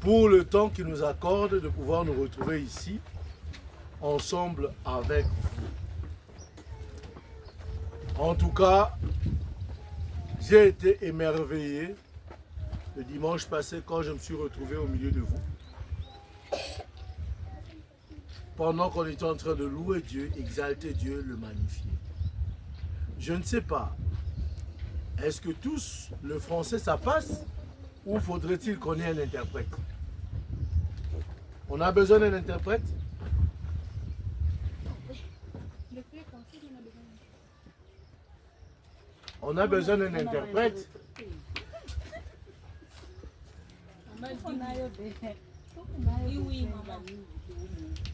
pour le temps qu'il nous accorde de pouvoir nous retrouver ici, ensemble avec vous. En tout cas, j'ai été émerveillé le dimanche passé quand je me suis retrouvé au milieu de vous. Pendant qu'on était en train de louer Dieu, exalter Dieu, le magnifier. Je ne sais pas, est-ce que tous le français ça passe ou faudrait-il qu'on ait un interprète? On a besoin d'un interprète? On a besoin d'un interprète?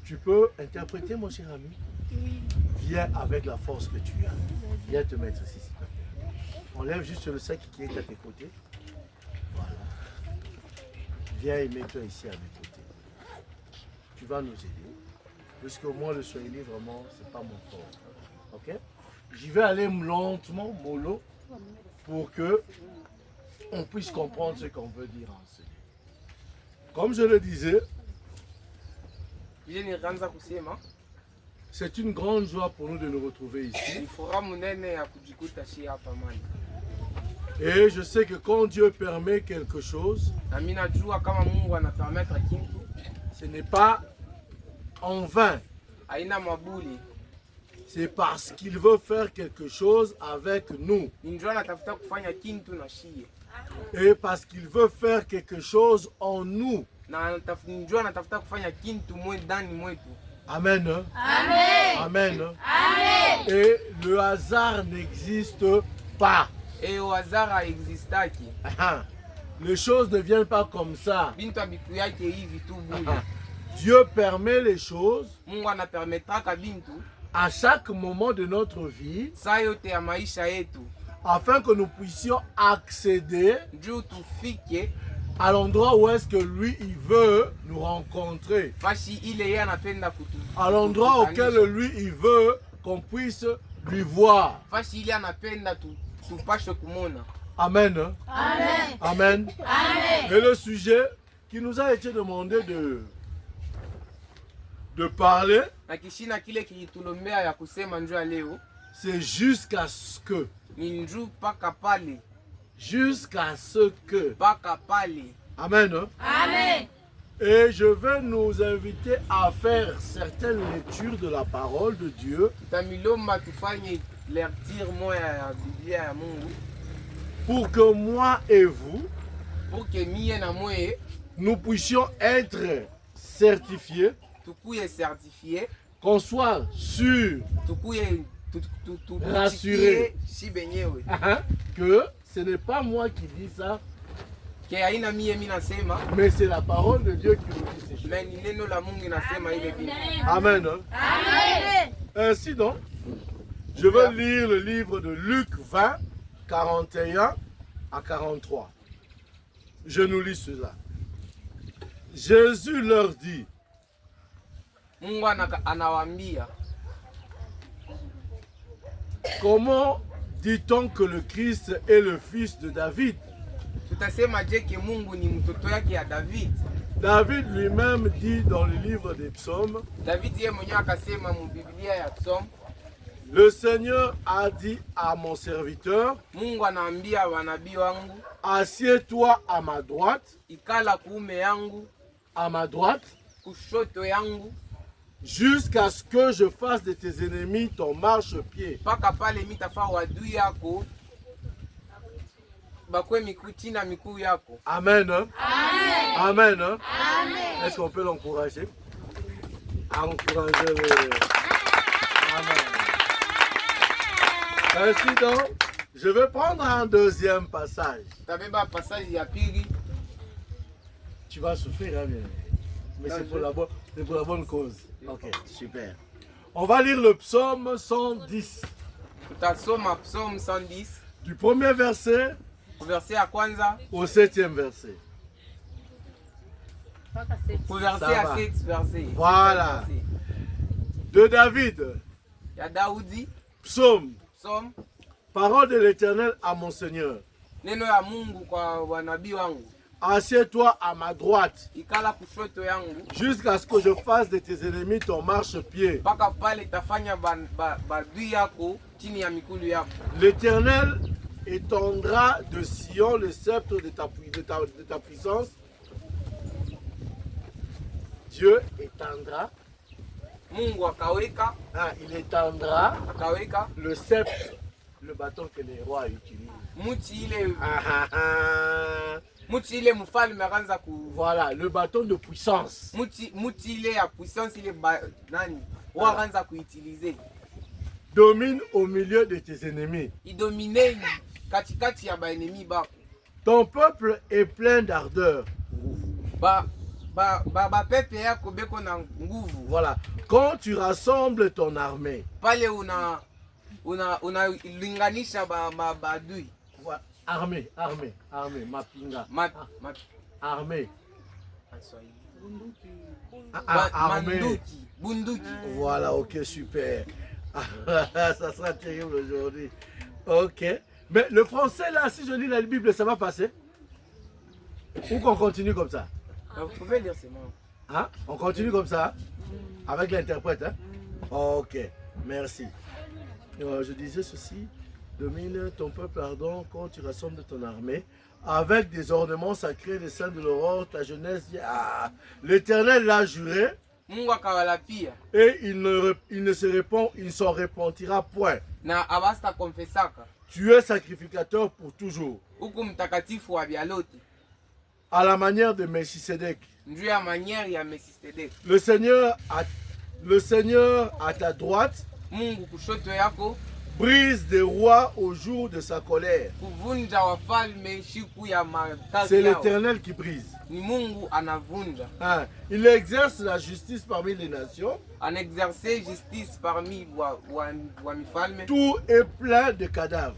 Tu peux interpréter, mon cher ami? Oui. Viens avec la force que tu as. Viens te mettre ici, s'il te plaît. Enlève juste le sac qui est à tes côtés. Voilà. Viens et mets-toi ici à mes côtés. Tu vas nous aider. Puisque moi, le swahili, vraiment, c'est pas mon fort. Ok? J'y vais aller lentement, mollo, pour que on puisse comprendre ce qu'on veut dire en ce. Comme je le disais, c'est une grande joie pour nous de nous retrouver ici. Et je sais que quand Dieu permet quelque chose, ce n'est pas en vain. C'est parce qu'il veut faire quelque chose avec nous. Et parce qu'il veut faire quelque chose en nous. Amen. Amen. Amen. Amen. Et le hasard n'existe pas. Les choses ne viennent pas comme ça. Dieu permet les choses à chaque moment de notre vie afin que nous puissions accéder à l'endroit où est-ce que lui il veut nous rencontrer, à l'endroit auquel lui il veut qu'on puisse lui voir. Amen. Amen. Amen. Et le sujet qui nous a été demandé de parler, c'est jusqu'à ce que. Jusqu'à ce que. Amen. Amen. Et je vais nous inviter à faire certaines lectures de la parole de Dieu pour que moi et vous, nous puissions être certifiés, qu'on soit sûr, rassuré que ce n'est pas moi qui dis ça, mais c'est la parole de Dieu qui nous dit ces choses. Amen. Amen. Ainsi donc, je vais lire le livre de Luc 20, 41 à 43. Je nous lis cela. Jésus leur dit, comment dit-on que le Christ est le fils de David? David lui-même dit dans le livre des psaumes, le Seigneur a dit à mon serviteur, assieds-toi à ma droite, jusqu'à ce que je fasse de tes ennemis ton marchepied. Amen. Amen. Amen. Est-ce qu'on peut l'encourager? Encourager le... Amen. Ainsi donc, je vais prendre un deuxième passage. Tu vas souffrir, hein, mais c'est pour la bonne cause. Ok, super. On va lire le psaume 110. Du premier verset au 7e verset. Voilà. De David. Psaume. Parole de l'Éternel à mon Seigneur. Assieds-toi à ma droite. ikala kushoto yangu, Jusqu'à ce que je fasse de tes ennemis ton marchepied. mpaka pale tafanya badui yako chini ya mikulu yako. L'Éternel étendra de Sion le sceptre de ta puissance. Dieu étendra. Mungu akaweka, Il étendra akaweka le sceptre, le bâton que les rois utilisent. Muti ile mfalme akaanza ku, Voilà, le bâton de puissance. muti ile ya puissance ile nani wa akaanza kuutiliser. Domine au milieu de tes ennemis. Idomine katikati ya baenemi bako. Ton peuple est plein d'ardeur. Pepe yako beko na nguvu. Voilà. Quand tu rassembles ton armée, pale una linganisha badui. Voilà. Armée, mapinga. Armée. Armée. Bunduki. Voilà, ok, super. Ça sera terrible aujourd'hui. Ok. Mais le français, là, si je lis la Bible, ça va passer? Ou qu'on continue comme ça? Vous pouvez lire, c'est moi. Hein? On continue comme ça? Avec l'interprète, hein? Ok, merci. Je disais ceci. Domine ton peuple ardent quand tu rassembles ton armée. Avec des ornements sacrés, les saints de l'aurore, ta jeunesse. L'Éternel l'a juré. Et il ne s'en repentira point. Tu es sacrificateur pour toujours. À la manière de Melchisedec. Le Seigneur à ta droite brise des rois au jour de sa colère. C'est l'Éternel qui brise. Il exerce la justice parmi les nations. Tout est plein de cadavres.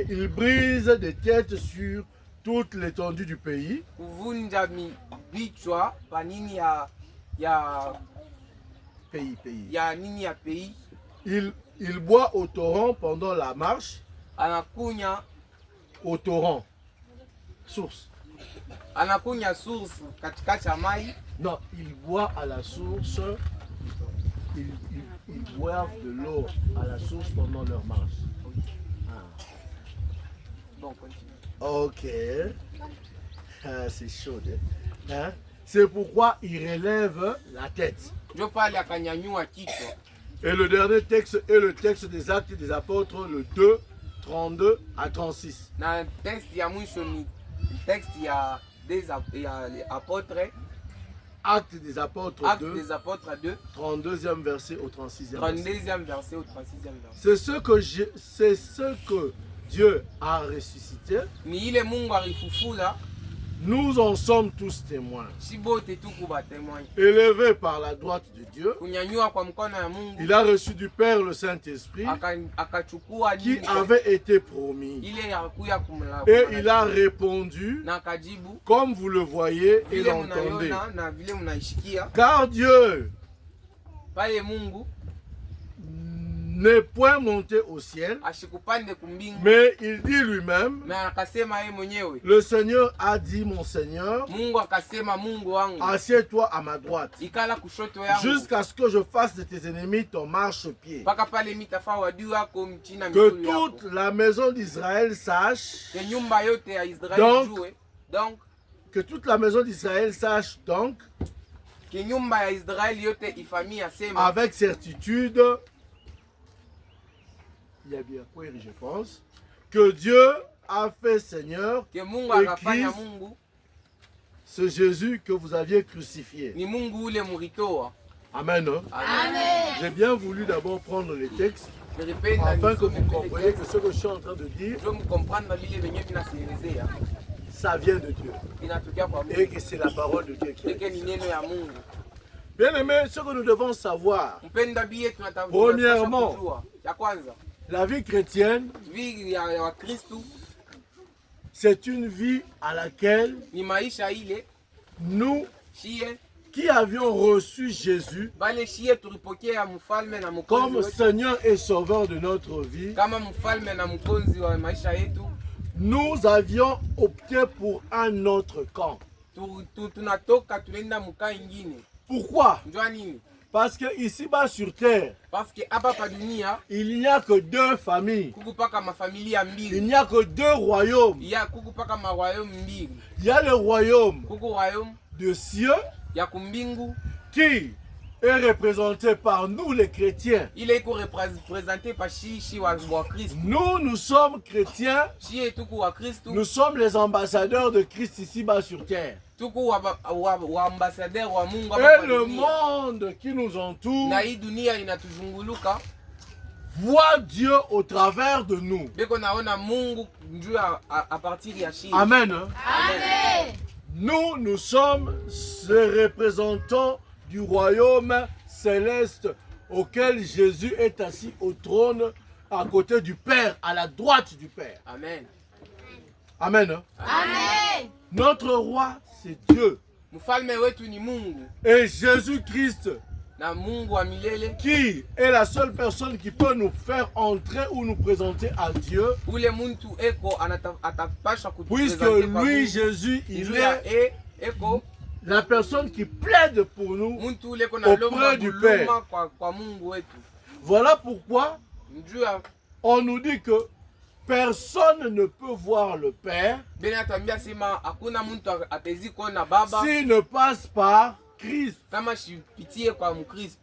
Il brise des têtes sur toute l'étendue du pays. Il boit au torrent pendant la marche. Au torrent. Source. Non, il boit à la source. Ils boivent de l'eau à la source pendant leur marche. Bon, continue. Ok. C'est chaud. Hein? C'est pourquoi il relève la tête. Et le dernier texte est le texte des Actes des Apôtres, le 2, 32 à 36. Actes des Apôtres 2, 32e verset au 36e verset. C'est ce que Dieu a ressuscité. Nous en sommes tous témoins. Élevé par la droite de Dieu, il a reçu du Père le Saint-Esprit qui avait été promis. Et il a répondu, comme vous le voyez et l'entendez. Car Dieu n'est point monté au ciel, mais il dit lui-même, le Seigneur a dit, mon Seigneur, assieds-toi à ma droite, jusqu'à ce que je fasse de tes ennemis ton marchepied. Que toute la maison d'Israël sache, que toute la maison d'Israël sache donc, avec certitude, il y a bien quoi, je pense, que Dieu a fait Seigneur et Christ, ce Jésus que vous aviez crucifié. Amen. Hein? Amen. J'ai bien voulu d'abord prendre les textes afin que vous compreniez que ce que je suis en train de dire, ça vient de Dieu. Et que c'est la parole de Dieu qui est. Bien aimé, ce que nous devons savoir, premièrement, la vie chrétienne, c'est une vie à laquelle nous qui avions reçu Jésus comme Seigneur et Sauveur de notre vie, nous avions opté pour un autre camp. Tunatoka tunaenda muka ingine. Pourquoi? Njua nini? Parce que ici-bas sur terre, Parce que hapa pa dunia il n'y a que deux familles. kuku paka mafamilia mbili. Il n'y a que deux royaumes. Ya kuku paka maroyaume mbili. Il y a le royaume Kuku royaume de cieux ya kumbingu qui est représenté par nous les chrétiens. ile iko representé pa shi wa Kristo. Nous sommes chrétiens. Shi tuku wa Kristo. Nous sommes les ambassadeurs de Christ ici-bas sur terre. Tuku wa ambassadeur wa Mungu hapa Et pa le dunia. monde qui nous entoure Na hii dunia inatuzunguluka. voit Dieu au travers de nous. Beko naona Mungu njuu a partir ya shi. Amen. Amen. Nous sommes les représentants du royaume céleste auquel Jésus est assis au trône à côté du Père, à la droite du Père. Amen. Amen. Amen. Notre roi, c'est Dieu. Mfalme wetu ni Mungu. Et Jésus-Christ, Na Mungu wa milele. qui est la seule personne qui peut nous faire entrer ou nous présenter à Dieu, Ule muntu eko atapasha puisque kutupresenter kwa lui, Mungu. Jésus, il Njuu ya est eko la personne qui plaide pour nous. muntu ule eko na lomba Auprès du Père. buluma kwa Mungu wetu. Voilà pourquoi Njuu ya on nous dit que personne ne peut voir le Père bene atambia sema hakuna muntu atezi kuona baba s'il ne passe par Christ. kama shipitie kwa Mkristo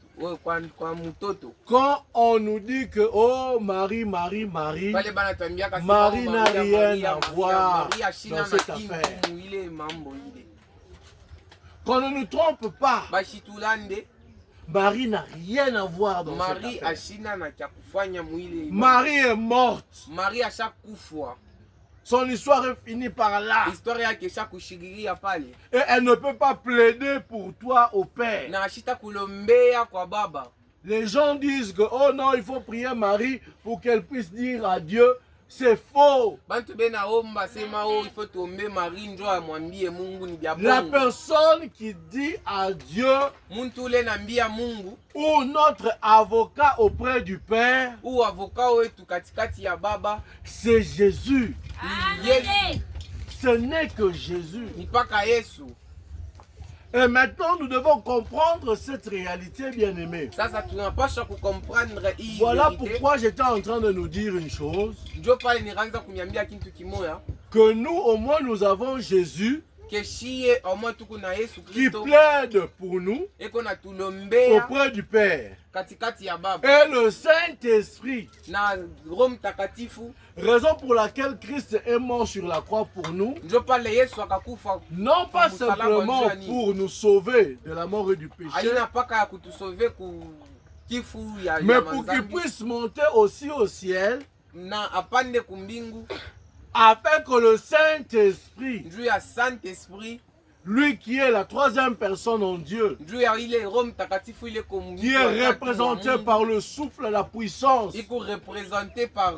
kwa mtoto. Quand on nous dit que, oh Marie, Marie, Marie, Pale bana tambia kasi Marie n'a rien à voir Maria shina dans na cette kintu affaire. ile mambo ile. qu'on ne nous trompe pas, Bashitulande Marie n'a rien à voir dans cette Marie affaire. ashina na kya kufanya mwile. Marie est morte. Marie ashakufwa. Son histoire est finie par là. Historia yake ishakushiriria pale. Et elle ne peut pas plaider pour toi au Père. Na ashita kulombea kwa baba. Les gens disent que, oh non, il faut prier Marie pour qu'elle puisse dire à Dieu. C'est faux. Bantu bena omba sema oh il faut tomber Marie njo amwambie Mungu ni bya La bongo. personne qui dit à Dieu Muntu ule nambia Mungu ou notre avocat auprès du Père, ou avoka wetu katikati ya baba c'est Jésus. Yesu. Ce n'est que Jésus. Ni paka Yesu. Et maintenant, nous devons comprendre cette réalité, bien-aimés. Sasa tunapasha kukomprendre hii Voilà verite. pourquoi j'étais en train de nous dire une chose. Njo pale nikaanza kuniambia kitu kimoya Que nous, au moins, nous avons Jésus ke shie omwe tuku na Yesu qui Kristo plaide pour nous eko na tulombea auprès du Père. katikati ya baba Et le Saint-Esprit, na Roho Mtakatifu. raison pour laquelle Christ est mort sur la croix pour nous, Njo pale Yesu akakufa non pas Msalaba simplement njani. pour nous sauver de la mort et du péché, alina paka ya kutusove ku kifu ya mais ya pour qu'il manzambi. puisse monter aussi au ciel, Na apande kumbingu afin que le Saint-Esprit, njuu ya Saint-Esprit, lui qui est la troisième personne en Dieu, njuu ya ile Roho Mtakatifu ile qui est représenté par le souffle, la puissance, iko représenté par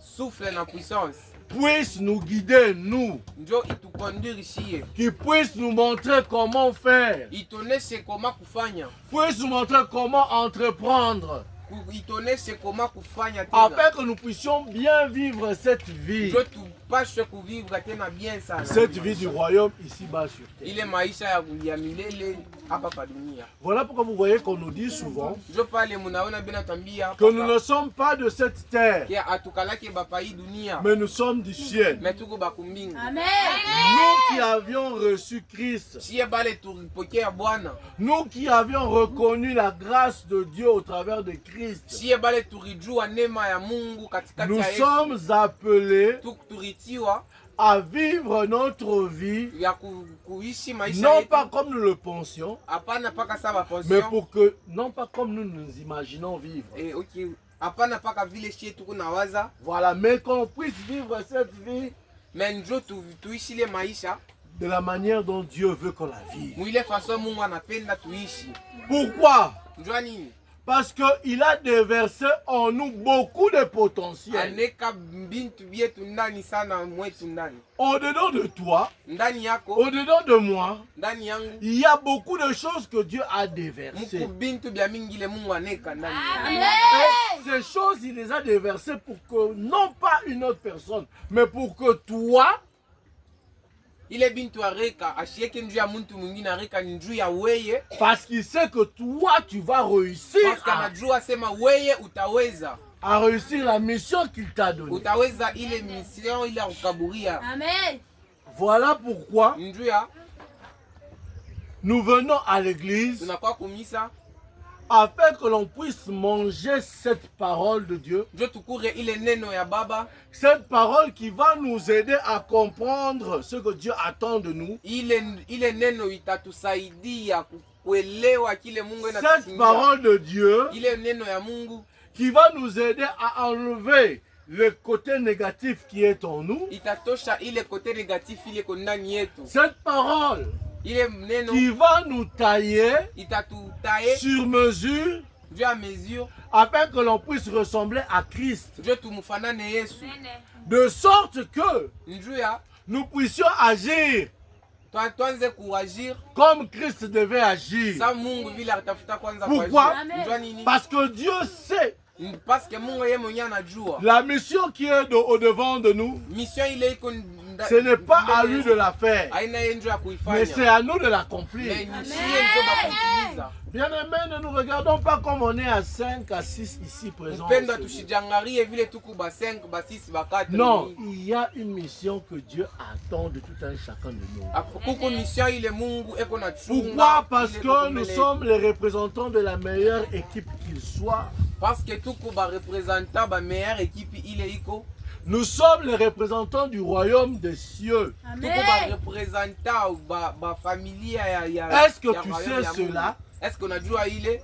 souffle na puissance, puisse nous guider, nous, njo itukonduire shie, qui puisse nous montrer comment faire, itoneshe koma kufanya, puisse nous montrer comment entreprendre, itoneshe koma kufanya afin tena, que nous puissions bien vivre cette vie, njo tupashe kuvivre tena bien sana cette vie du royaume ici-bas sur terre. ile maisha ya milele hapa pa dunia. Voilà pourquoi vous voyez qu'on nous dit souvent Njo pale munaona bena tambia que nous ne sommes pas de cette terre, kia atukalake bapa hii dunia mais nous sommes du ciel. metuko bakumbingu. Amen. Nous qui avions reçu Christ, Shie bale tulipokea Bwana, nous qui avions reconnu la grâce de Dieu au travers de Christ, shie bale tulijua neema ya Mungu katikati nous ya Yesu, sommes appelés turitiwa à vivre notre vie, ya kuishi maisha non yetu, pas comme nous le pensions, hapana paka saba mais pension pour que, non pas comme nous nous imaginons vivre. okay, hapana paka vile shie tuko nawaza, Voilà, mais qu'on puisse vivre cette vie mais njo tuishi ile maisha de la manière dont Dieu veut qu'on la vive. mwile façon Mungu anapenda tuishi. Pourquoi? Njua nini? Parce qu'il a déversé en nous beaucoup de potentiel. Aneka bintu byetu ndani sana mwetu ndani. Au-dedans de toi, Ndani yako, au-dedans de moi, ndani yangu. il y a beaucoup de choses que Dieu a déversées. Muku bintu bya mingi le Mungu aneka ndani. Et ces choses, il les a déversées pour que, non pas une autre personne, mais pour que toi, Ile bintu areka ashieke njuu ya muntu mwingine areka ni njuu ya weye. parce qu'il sait que toi, tu vas réussir Parce anajua sema weye utaweza. à réussir la mission qu'il t'a donnée. Utaweza ile mission ile ya kukaburia. Amen. Voilà pourquoi Njuu ya nous venons à l'église tunakuwa kumisa. afin que l'on puisse manger cette parole de Dieu. Njoo tukure ile neno ya Baba. Cette parole qui va nous aider à comprendre ce que Dieu attend de nous. Ile neno itatusaidia kuelewa kile Mungu Cette anatufungia. parole de Dieu Ile neno ya Mungu qui va nous aider à enlever le côté négatif qui est en nous. itatosha ile kote negatif ile ko ndani yetu. Cette parole Ile neno qui va nous tailler itatutaye sur mesure juu ya mesure afin que l'on puisse ressembler à Christ. njoo tumfanane Yesu. De sorte que Njuu ya nous puissions agir tuanze kuagir comme Christ devait agir. sa Mungu vile atafuta kwanza Pourquoi? kuagir. Njoo nini? Parce que Dieu sait Parce que Mungu yeye mwenyewe anajua. la mission qui est au-devant de nous. Mission ile iko Ce n'est pas à lui de la faire, haina yeye njoo ya mais kuifanya. c'est à nous de l'accomplir. Mais ni shie njoo bakutimiza. Bien-aimés, ne nous regardons pas comme on est à 5, à 6 ici présents. Mpendwa tushijangarie vile tuku ba 5 ba 6 ba 4. Non, il y a une mission que Dieu attend de tout un chacun de nous. Kuko mission ile Mungu eko na chunga. Pourquoi? Parce que nous sommes les représentants de la meilleure équipe qu'il soit. Parce que tuko ba représentant ba meilleure équipe ile iko. Nous sommes les représentants du royaume des cieux. Tuko ba représentant ba familia ya. Est-ce que tu sais cela? Est-ce qu'on a jua ile?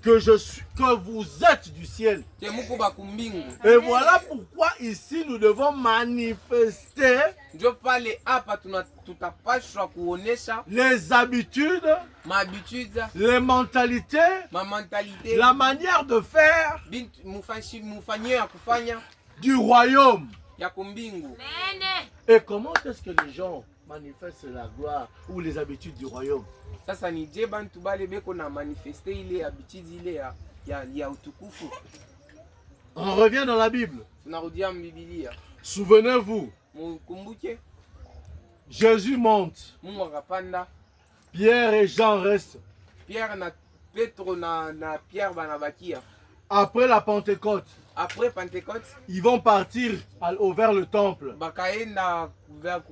Que vous êtes du ciel. Ke muko ba kumbingu. Et voilà pourquoi ici nous devons manifester Ndio pale hapa tutapashwa kuonesha les habitudes, mahabitude, les mentalités, ma mentalité, la manière de faire bintu mufanyio ya kufanya du royaume. ya kumbingu. Et comment est-ce que les gens manifestent la gloire ou les habitudes du royaume? Sasa ni je bantu bale beko na manifester ile habitude ile ya utukufu. On revient dans la Bible. Tunarudia Biblia. Souvenez-vous, Mukumbuke Jésus monte, Mungu akapanda, Pierre et Jean restent. Pierre na Petro na Pierre banabakia. Après la Pentecôte, Après Pentecôte, ils vont partir vers le temple. bakaenda vers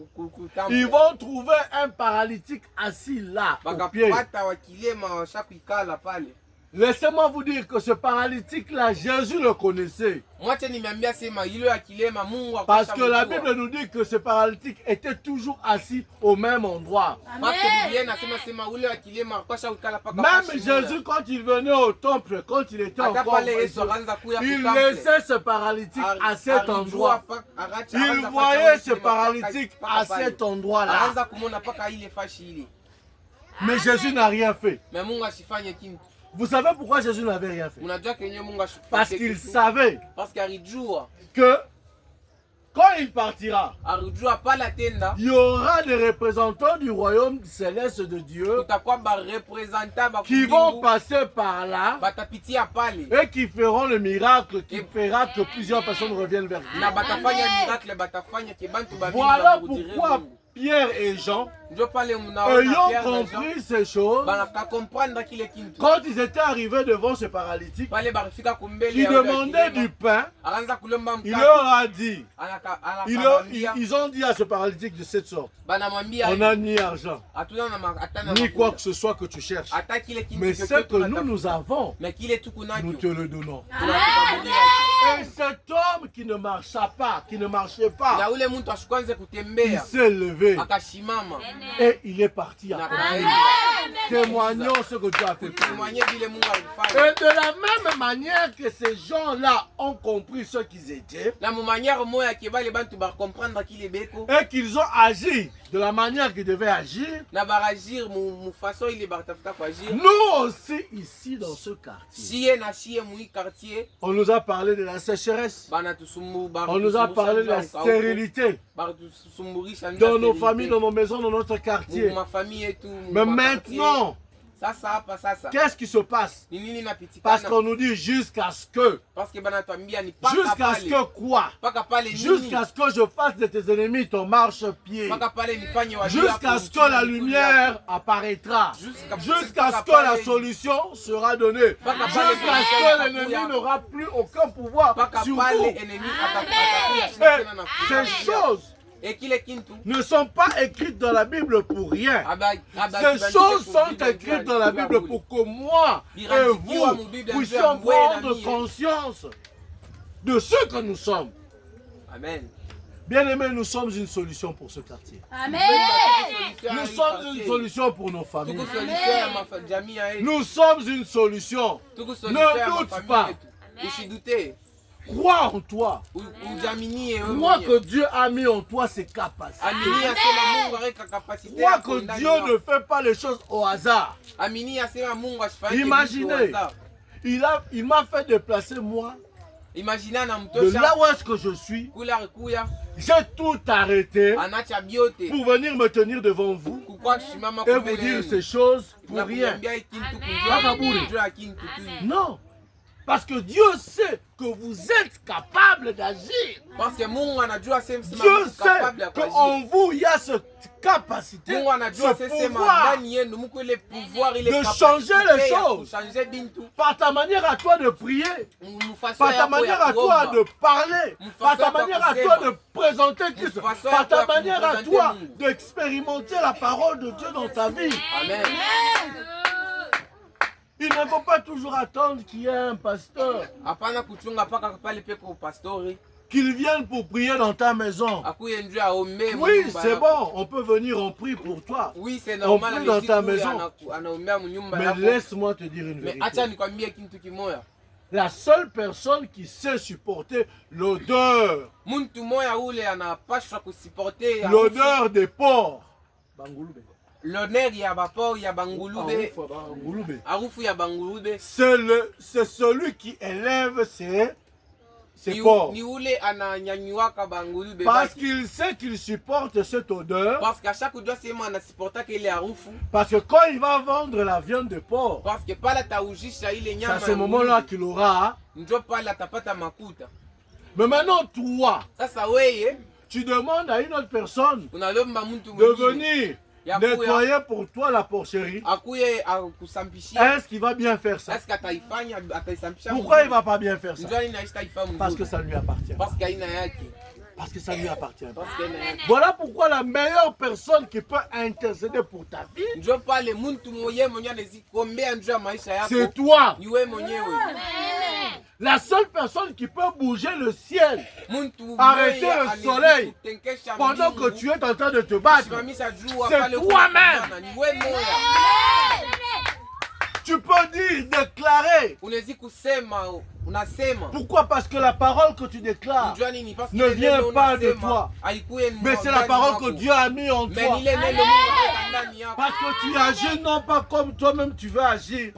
temple. Ils vont trouver un paralytique assis là, au pied. Bakapata wakilema washakuikala pale. Laissez-moi vous dire que ce paralytique-là, Jésus le connaissait. Mwache nimeambia sema ile akilema Mungu Parce que la Bible nous dit que ce paralytique était toujours assis au même endroit. Parce que Biblia inasema sema ule akilema akasha ukala paka. Même Jésus, quand il venait au temple, quand il était encore, il laissait ce paralytique à cet endroit. Il voyait ce paralytique à cet endroit-là. Mais Jésus n'a rien fait. Mais Mungu asifanye kintu. Vous savez pourquoi Jésus n'avait rien fait? Unajua kenye Mungu asifanye. Parce qu'il savait Parce qu'alijua que quand il partira, alijua pala tenda il y aura des représentants du royaume céleste de Dieu kutakuwa ba representant qui vont passer par là batapitia pale et qui feront le miracle qui fera que plusieurs personnes reviennent vers Dieu. na batafanya miracle batafanya ke bantu ba Voilà pourquoi Pierre et Jean, ayant compris ces choses, quand ils étaient arrivés devant ce paralytique qui demandait du pain, il leur a dit, ils ont dit à ce paralytique de cette sorte: on n'a ni argent, ni quoi que ce soit que tu cherches, mais ce que nous avons, nous te le donnons. Et cet homme qui ne marchait pas, il s'est levé et il est parti à côté. Témoignons ce que Dieu a fait pour nous. Témoigner vile Mungu alifanya. Et de la même manière que ces gens-là ont compris ce qu'ils étaient, Na mu manière moya ke bale bantu ba comprendre kile beko. et qu'ils ont agi de la manière qu'ils devaient agir, Na ba agir mu façon ile ba tafuta kwa agir. nous aussi ici dans ce quartier, Siye na siye mu quartier. on nous a parlé de la sécheresse, Bana tusumbu ba. on nous a parlé de la stérilité Ba tusumburisha dans nos familles, dans nos maisons, dans notre quartier. Ma famille et tout. Mais maintenant, Sasa. qu'est-ce qui se passe? Ni nini napitikana? Parce qu'on nous dit jusqu'à ce que, Parce que bana tuambia ni paka jusqu'à ce que quoi? paka pale nini? Jusqu'à ce que je fasse de tes ennemis ton marchepied. Paka pale nifanye wa Jusqu'à ce que la lumière apparaîtra. Jusqu'à ce que la solution sera donnée. Jusqu'à ce que l'ennemi n'aura plus aucun pouvoir sur vous. Ces choses ne sont pas écrites dans la Bible pour rien. Ces choses sont écrites dans la Bible pour que moi et vous puissions prendre conscience de ce que nous sommes. Amen. Bien-aimés, nous sommes une solution pour ce quartier. Amen. Nous sommes une solution pour nos familles. Amen. Nous sommes une solution. Ne doute pas. Crois en toi. Crois que Dieu a mis en toi ses capacités. Crois que Dieu ne fait pas les choses au hasard. Imaginez, il m'a fait déplacer moi. De là où est-ce que je suis, j'ai tout arrêté pour venir me tenir devant vous et vous dire ces choses pour rien. Non. Parce que Dieu sait que vous êtes capable d'agir. Dieu sait qu'en vous, il y a cette capacité, ce pouvoir de changer les choses. Par ta manière à toi de prier, par ta manière à toi de parler, par ta manière à toi de présenter Christ, par ta manière à toi d'expérimenter la parole de Dieu dans ta vie. Amen. Il ne faut pas toujours attendre qu'il y ait un pasteur qu'il vienne pour prier dans ta maison. Oui, c'est bon, on peut venir, on prie pour toi. Oui, c'est On normal. prie dans ta maison. Mais laisse-moi te dire une vérité. La seule personne qui sait supporter l'odeur des porcs, l'honneur ya bapor ya bangulube arufu ya bangulube c'est celui qui élève ses porcs. Parce qu'il sait qu'il supporte cette odeur. Parce qu'à chaque fois c'est moi supporta qu'il est arufu. Parce que quand il va vendre la viande de porc, parce que pas la taujisha ile nyama. c'est à ce moment-là qu'il aura. Ndio pas la tapata makuta. Mais maintenant toi, sasa weye tu demandes à une autre personne unalomba mtu de venir nettoyer pour toi la porcherie. Est-ce qu'il va bien faire ça? Pourquoi il ne va pas bien faire ça? Parce que ça lui appartient. Parce que ça lui appartient. Voilà pourquoi la meilleure personne qui peut intercéder pour ta vie, c'est toi. La seule personne qui peut bouger le ciel, arrêter le soleil pendant que tu es en train de te battre, c'est toi-même. Tu peux dire, déclarer. Pourquoi? Parce que la parole que tu déclares ne vient pas de toi, mais c'est la parole que Dieu a mis en toi. Parce que tu agis non pas comme toi-même tu veux agir,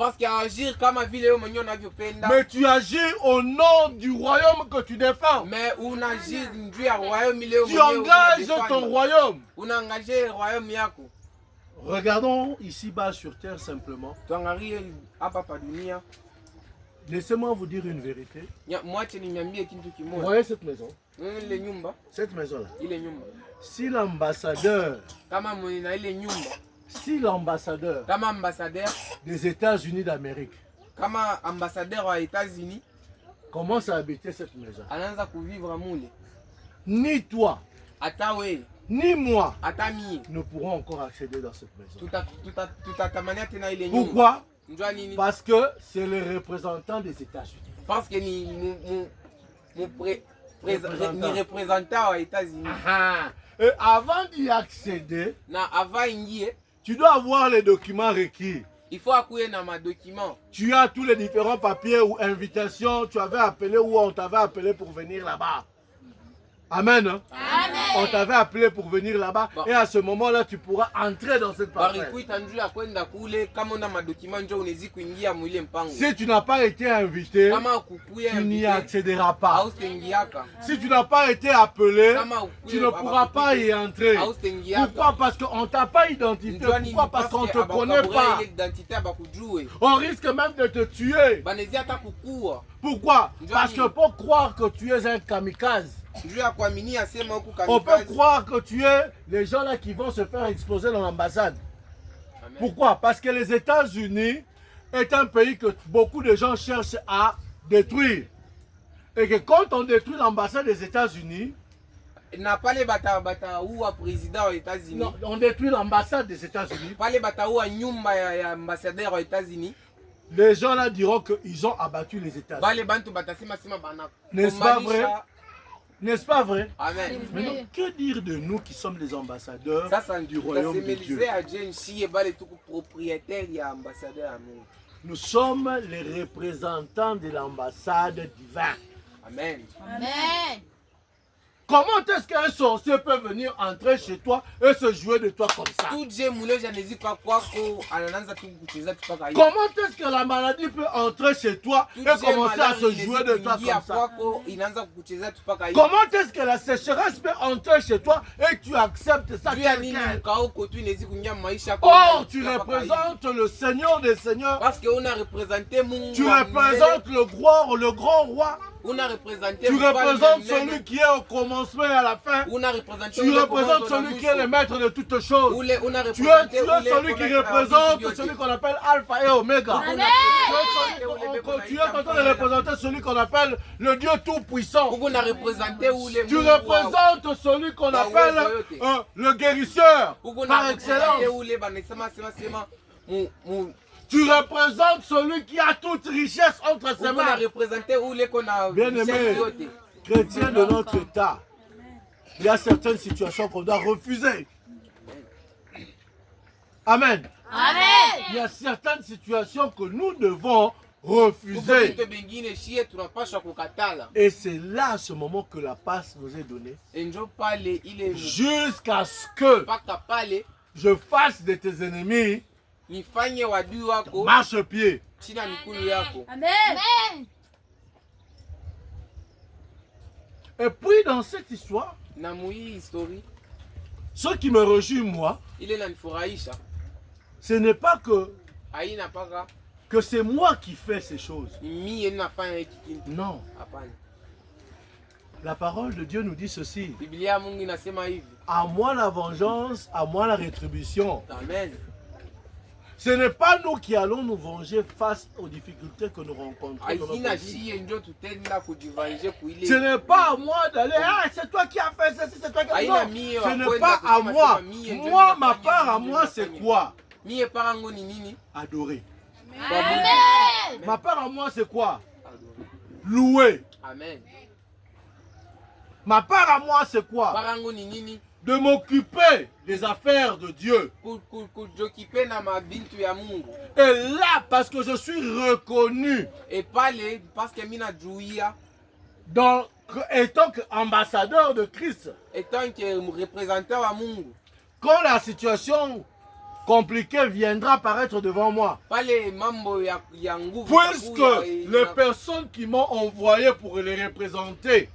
mais tu agis au nom du royaume que tu défends. Tu engages ton royaume. Regardons ici-bas sur terre simplement. Laissez-moi vous dire une vérité. Vous voyez cette maison? Cette maison-là. Si l'ambassadeur des États-Unis d'Amérique commence à habiter cette maison, ni toi, ni moi, nous pourrons encore accéder dans cette maison. Pourquoi? Parce que c'est le représentant des États-Unis. Parce que ni représentant aux États-Unis. Et avant d'y accéder, Tu dois avoir les documents requis. Il faut accourir dans ma document. Tu as tous les différents papiers ou invitations. Tu avais appelé ou on t'avait appelé pour venir là-bas. Amen. Hein? Amen. On t'avait appelé pour venir là-bas. Bon. Et à ce moment-là, tu pourras entrer dans cette parcelle. Si tu n'as pas été invité, tu n'y accéderas pas. Si tu n'as pas été appelé, tu ne pourras pas y entrer. Pourquoi? Parce qu'on ne t'a pas identifié. Pourquoi? Parce qu'on ne te connaît pas. On risque même de te tuer. Pourquoi? Parce que pour croire que tu es un kamikaze, on peut croire que tu es les gens là qui vont se faire exploser dans l'ambassade. Pourquoi? Parce que les États-Unis est un pays que beaucoup de gens cherchent à détruire. Et que quand on détruit l'ambassade des États-Unis, on détruit l'ambassade des États-Unis. Les gens là diront qu'ils ont abattu les États-Unis. N'est-ce pas vrai? N'est-ce pas vrai? Amen. Maintenant, que dire de nous qui sommes les ambassadeurs du royaume de Dieu? Nous sommes les représentants de l'ambassade divine. Amen. Amen. Comment est-ce qu'un sorcier peut venir entrer chez toi et se jouer de toi comme ça? Comment est-ce que la maladie peut entrer chez toi et commencer à se jouer de toi comme ça? Comment est-ce que la sécheresse peut entrer chez toi et tu acceptes ça tel quel? Or, tu représentes le Seigneur des Seigneurs. Tu représentes le grand roi. Tu représentes celui qui est au commencement et à la fin. Tu représentes celui qui est le maître de toutes choses. Tu es celui qui représente celui qu'on appelle Alpha et Oméga. Tu es en train de représenter celui qu'on appelle le Dieu Tout-Puissant. Tu représentes celui qu'on appelle le guérisseur par excellence. Tu représentes celui qui a toute richesse entre ses mains. Bien-aimés, chrétiens de notre état, il y a certaines situations qu'on doit refuser. Amen. Amen. Il y a certaines situations que nous devons refuser. Et c'est là, à ce moment, que la passe nous est donnée. Jusqu'à ce que je fasse de tes ennemis marche-pied. Amen. Et puis dans cette histoire, ce qui me réjouit moi, ce n'est pas que c'est moi qui fais ces choses. Non. La parole de Dieu nous dit ceci. À moi la vengeance, à moi la rétribution. Amen. Ce n'est pas nous qui allons nous venger face aux difficultés que nous rencontrons. Ce n'est pas à moi d'aller, ah, c'est toi qui as fait ceci, c'est toi qui as fait. Non, ce n'est pas à moi. Moi, ma part à moi, c'est quoi? Adorer. Amen. Ma part à moi, c'est quoi? Louer. Amen. Ma part à moi, c'est quoi? De m'occuper des affaires de Dieu. Et là, parce que je suis reconnu étant qu'ambassadeur de Christ, quand la situation compliquée viendra apparaître devant moi, puisque les personnes qui m'ont envoyé pour les représenter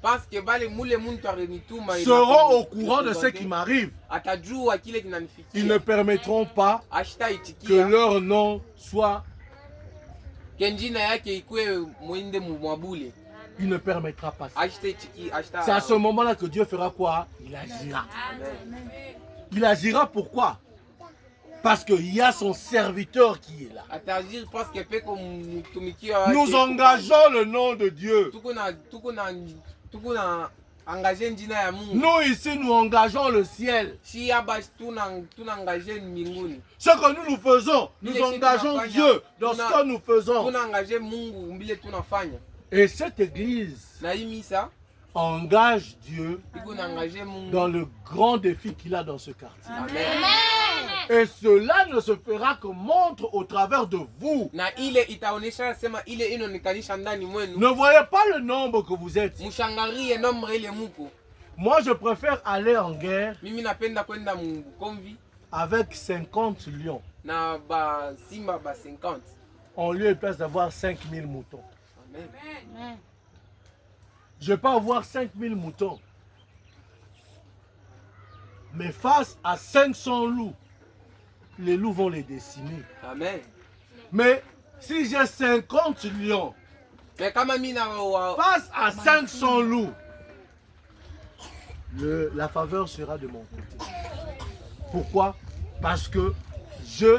seront au courant de ce qui m'arrive, ils ne permettront pas que leur nom soit... Il ne permettra pas ça. C'est à ce moment-là que Dieu fera quoi? Il agira. Il agira pourquoi? Parce qu'il y a son serviteur qui est là. Nous engageons le nom de Dieu. Nous ici, nous engageons le ciel. Ce que nous faisons, nous engageons Dieu dans ce que nous faisons. Et cette église engage Dieu dans le grand défi qu'il a dans ce quartier. Amen. Et cela ne se fera que montre au travers de vous. na ile itaonesha sema ile inaonekanisha ndani mwenu. Ne voyez pas le nombre que vous êtes. Mshangarie nombre ile muko. Moi, je préfère aller en guerre Mimi napenda kwenda mkomvi avec 50 lions na ba simba ba 50. en lieu et place d'avoir 5000 moutons. Amen. Amen. Je ne vais pas avoir 5000 moutons. Mais face à 500 loups, les loups vont les décimer. Amen. Mais si j'ai 50 lions Mais kama mimi na face à 500 loups, la faveur sera de mon côté. Pourquoi? Parce que j'ai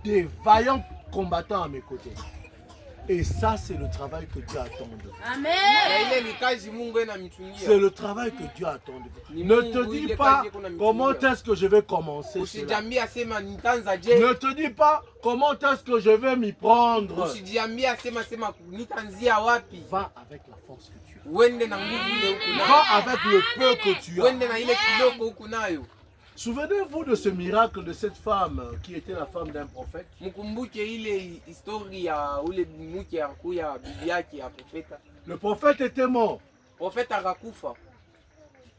des vaillants combattants à mes côtés. Et ça, c'est le travail que Dieu attend de vous. Amen. na ile ni kazi Mungu anamtumia. C'est le travail que Dieu attend de vous. Ne te dis pas comment est-ce que je vais commencer cela. Usijiambia sema nitaanza je. Ne te dis pas comment est-ce que je vais m'y prendre. Usijiambia sema nitaanzia wapi. Va avec la force que tu as. Uende na nguvu ile huko nayo. Va avec le peu que tu as. Uende na ile kiloko huko nayo. Souvenez-vous de ce miracle de cette femme qui était la femme d'un prophète. Mkumbuke ile historia ya ule mke akuya bibi yake ya profeta. Le prophète était mort. Profeta akakufa.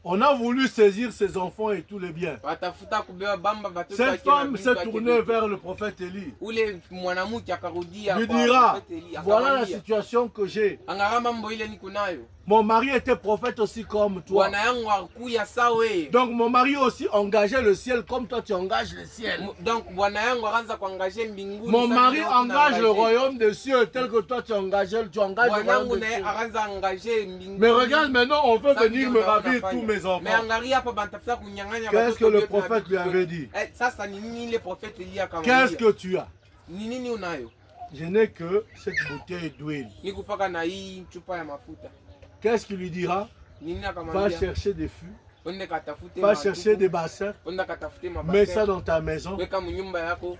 On a voulu saisir ses enfants et tous les biens. Watafuta kubeba bamba watoto Cette wake na femme binti s'est wake tournée wote. vers le prophète Élie. Ule mwanamke akarudia Lui kwa dira, profeta Eli, voilà la akamwambia, situation que j'ai. angara mambo ile niko nayo. Mon mari était prophète aussi comme toi. Bwana yangu akuya sawe. Donc mon mari aussi engageait le ciel comme toi tu engages le ciel. Donc bwana yangu akaanza kuangaje mbinguni. Mon sasa mari leo engage le tunaangaje. royaume des cieux tel que toi tu engages le Bwana royaume yangu des naye cieux. akaanza angaje mbinguni. Mais regarde maintenant, on veut Sasa venir ndio me ravir utafanya. tous mes Mais enfants. angalia hapa banatafuta kunyang'anya Qu'est-ce watoto que le wetu na prophète vitu lui avait vyote. dit? Sasa ni nini ile prophète Eli akamwambia? Qu'est-ce que tu as? Ni nini unayo? Je n'ai que cette bouteille d'huile. Nikupaka na hii chupa ya mafuta. Qu'est-ce qu'il lui dira? Nini Va akamwambia? chercher des fûts, Onde katafute va chercher des bassins, Onda katafute mets ça mabase. dans ta maison. Weka mnyumba yako.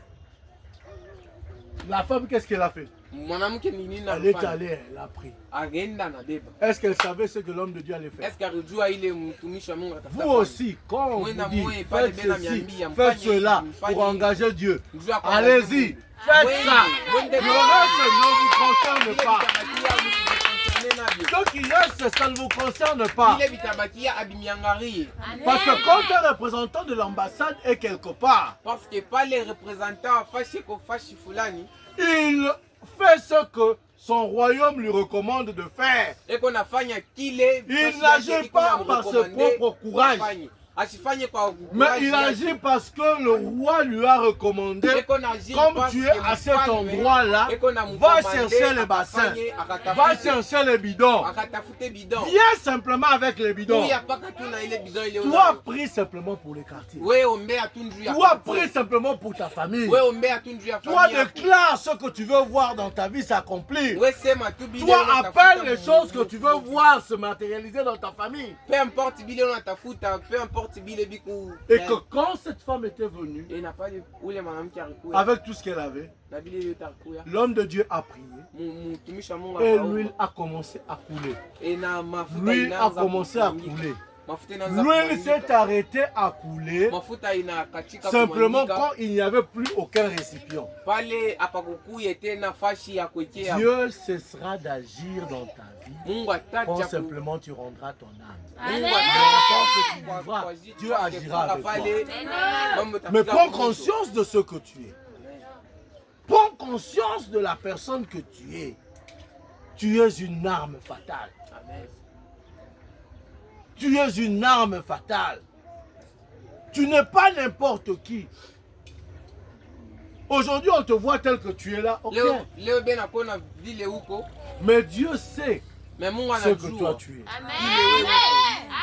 La femme, qu'est-ce qu'elle a fait? Mwanamke ni nini Elle est anafanya? allée, elle a pris. Agenda na beba. Est-ce qu'elle savait ce que l'homme de Dieu allait faire? Est-ce alijua ile mtumishi wa Mungu atafuta? Vous aussi, quand on vous Mwenda dit mwe, pale faites bena ceci, miambia, faites mfanye cela hivi, mfanye pour hivi. engager Dieu, Njua kwa allez-y, Mungu. faites Wende, ça. wende Le kwa- reste ne vous concerne Ile pas. vitabakia msijikoncerner navyo. Ce qui reste, ça ne vous concerne pas. Ile vitabakia abimiangarie. Parce que quand un représentant de l'ambassade est quelque part, Parce que pale representant afashi ko fashi fulani il fait ce que son royaume lui recommande de faire. eko nafanya kile Il fashi n'agit yake iko pas na par ses mrekomande propres courage. afanye. Asifanye kwa Mais courage il yake. agit parce que le roi lui a recommandé, Eko na agir comme parce tu es que à cet mfalme endroit-là, eko na va mkomande, chercher les bassins, akafanye, va akatafute, chercher les bidons. akatafute bidon. Viens simplement avec les bidons. Uya paka tu na ile bidon ile Toi, unayo. prie simplement pour les quartiers. We ombea tu njuu ya Toi, quartier. prie simplement pour ta famille. We ombea tu njuu ya Toi, familia yako. déclare ce que tu veux voir dans ta vie s'accomplir. We sema tu bile Toi, unatafuta appelle les mu- choses que tu veux voir se matérialiser dans ta famille. Peu importe bile unatafuta, peu importe bile biku. Et que quand cette femme était venue, Et na pale ule mwanamke alikuwa avec tout ce qu'elle avait, na bile yote alikuwa. l'homme de Dieu a prié. Mtumishi wa Mungu Et akaomba. l'huile a commencé à couler. Et na mafuta L'huile a inaanza commencé à kumwagika. couler. Mafuta inaanza L'huile kumwagika. s'est arrêtée à couler Mafuta inakatika simplement kumwagika. quand il n'y avait plus aucun récipient. Pale apakukuye tena fashi ya kuwekea. Dieu cessera d'agir dans ta vie Mungu quand atacha ku- simplement tu rendras ton âme. Mungu Amen. atacha Quand kwa- tu kwa vivras, jitu Dieu wake agira mpaka avec toi. pale, mambo Mais itafika prends mwisho. conscience de ce que tu es. Prends conscience de la personne que tu es. Tu es une arme fatale. Amen. Tu es une arme fatale. Tu n'es pas n'importe qui. Aujourd'hui, on te voit tel que tu es là. Ok. Leo ben akona vile huko, Mais Dieu sait mais Mungu ce que toi anajua. tu es. Amen.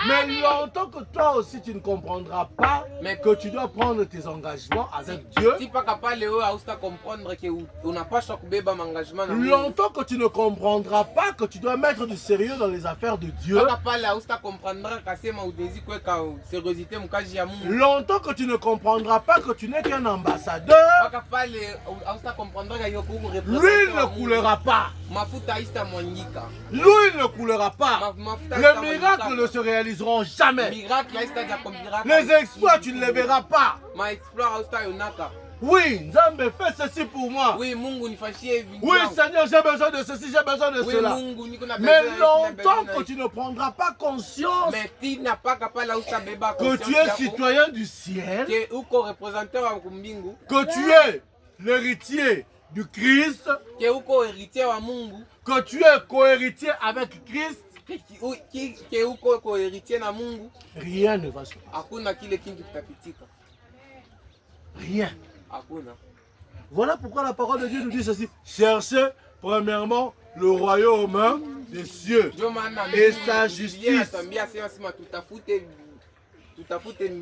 Mais longtemps que toi aussi tu ne comprendras pas Mais- que tu dois prendre tes engagements avec Dieu. Si paka pale wewe hausta comprendre que unapaswa kubeba maengagement na Mungu. Longtemps que tu ne comprendras pas que tu dois mettre du sérieux dans les affaires de Dieu. Paka pale hausta comprendre kasema udezi kuweka seriosité mkaji ya Mungu. Longtemps que tu ne comprendras pas que tu n'es qu'un ambassadeur. Paka pale hausta comprendre que yoko L'huile représenter ne coulera pas. mafuta haista mwangika. L'huile ne coulera pas. Mafuta Le haista miracle mwangika. ne se réalisera réaliseront jamais. miracle haitaja kwa miracle. Les exploits, tu ne les verras pas. Ma exploit hautayonaka. Oui, Nzambe, fais ceci pour moi. Oui, Mungu nifanyie hivi. Oui, Seigneur, j'ai besoin de ceci, j'ai besoin de Oui, cela. Mungu niko na Mais besoin, longtemps niko na que besoin. tu ne prendras pas conscience Mais tu n'as pas capable là où ça beba que tu es citoyen du ciel, que uko représentant wa kumbingu, que tu es l'héritier du Christ, que uko héritier wa Mungu, que tu es cohéritier avec Christ, que uko ko héritier na Mungu, rien ne va se passer. hakuna kile kintu kitapitika. Rien. Hakuna. Voilà pourquoi la parole de Dieu nous dit ceci. Cherchez premièrement le royaume des cieux Ndio maana et sa justice. Anatambia sema tutafute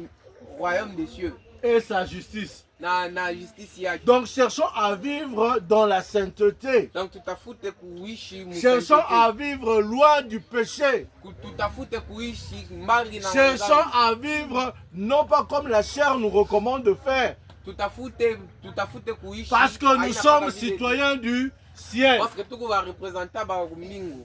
royaume des cieux Et sa justice. na justice yake. Donc cherchons à vivre dans la sainteté. Donc tutafute kuishi Cherchons à vivre loin du péché. tutafute kuishi mbali na Cherchons à vivre non pas comme la chair nous recommande de faire. tutafute kuishi Parce que nous sommes citoyens du ciel. parce que tuko va représenter ba kumbingu.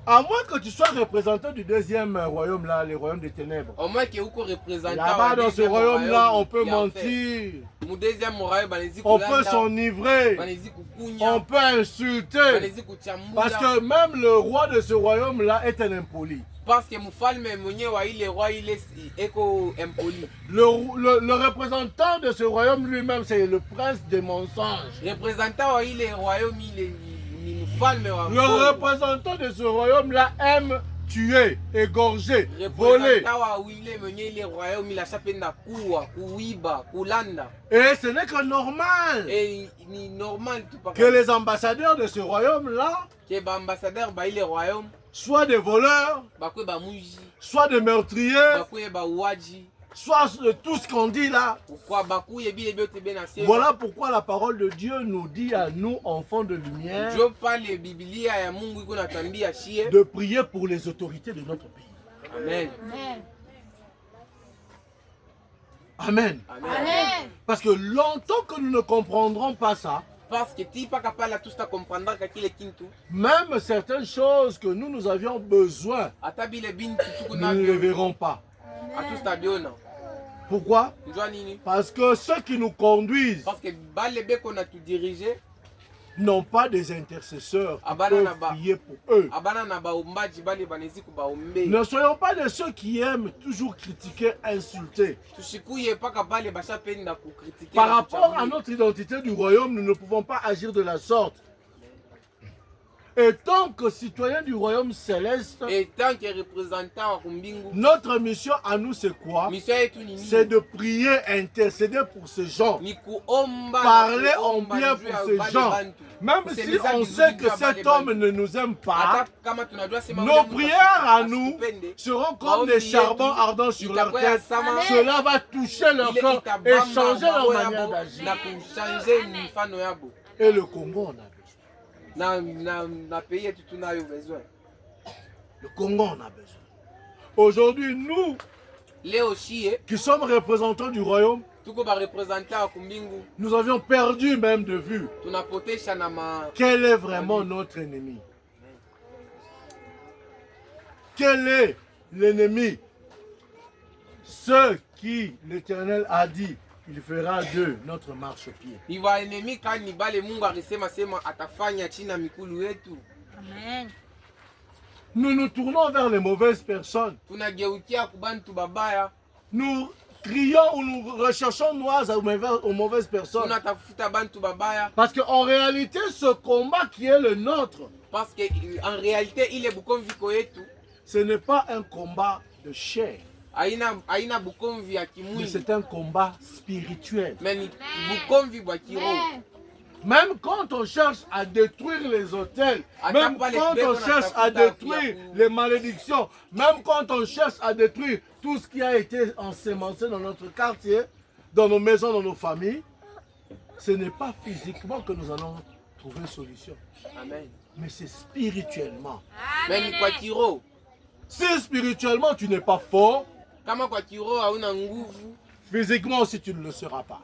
À moins que tu sois représentant du deuxième royaume là, le royaume des ténèbres. Au moins que uko représentant Là-bas dans ce royaume là, on peut mentir. Mu deuxième royaume banezi On kulanda, peut s'enivrer. banezi kukunya, On peut insulter. banezi kuchambula. Parce que même le roi de ce royaume là est un impoli. Parce que mfalme mwenyewe wa ile roi ile eko impoli. Le représentant de ce royaume lui-même, c'est le prince des mensonges. Représentant wa ile royaume ile ni mfalme wa Le représentant de ce royaume-là aime tuer, égorger, voler. Représentant wa ile mwenyewe ile royaume ile ashapenda kuwa, kuiba, kulanda. Et ce n'est que normal Et ni normal tu pas que les ambassadeurs de ce royaume-là que ba ambassadeur ba ile royaume soient des voleurs, bakwe ba muji, soient des meurtriers, bakwe ba uaji. soit tout ce qu'on dit là. Voilà pourquoi la parole de Dieu nous dit à nous, enfants de lumière, de prier pour les autorités de notre pays. Amen. Amen. Amen. Parce que longtemps que nous ne comprendrons pas ça, Parce que tu pas capable tout ça comprendre qu'il est kintu. même certaines choses que nous avions besoin, nous ne les verrons pas. Pourquoi? Parce que ceux qui nous conduisent Parce que balebe qu'on a tout dirigé, n'ont pas des intercesseurs qui peuvent prier pour eux. Ne soyons pas de ceux qui aiment toujours critiquer, insulter. Par rapport à notre identité du royaume, nous ne pouvons pas agir de la sorte. Et tant que citoyen du royaume céleste, et tant que représentant notre mission à nous c'est quoi? C'est de prier, intercéder pour ces gens. Parler en bien pour ces gens. Même si on sait que cet homme ne nous aime pas, nos prières à nous seront comme des charbons ardents sur leur tête. Cela va toucher leur corps et changer leur manière d'agir. Et le Congo, on a besoin. Le Congo en a besoin. Aujourd'hui, nous qui sommes représentants du royaume, nous avions perdu même de vue quel est vraiment notre ennemi. Quel est l'ennemi? Ce qui l'Éternel a dit, il fera de notre marchepied. Amen. Nous nous tournons vers les mauvaises personnes. Nous crions ou nous recherchons aux mauvaises personnes. Parce qu'en réalité, ce combat qui est le nôtre, ce n'est pas un combat de chair. Mais c'est un combat spirituel. Même quand on cherche à détruire les hôtels, même quand on cherche à détruire les malédictions, même quand on cherche à détruire tout ce qui a été ensemencé dans notre quartier, dans nos maisons, dans nos familles, ce n'est pas physiquement que nous allons trouver une solution. Amen. Mais c'est spirituellement. Si spirituellement tu n'es pas fort, physiquement aussi tu ne le seras pas.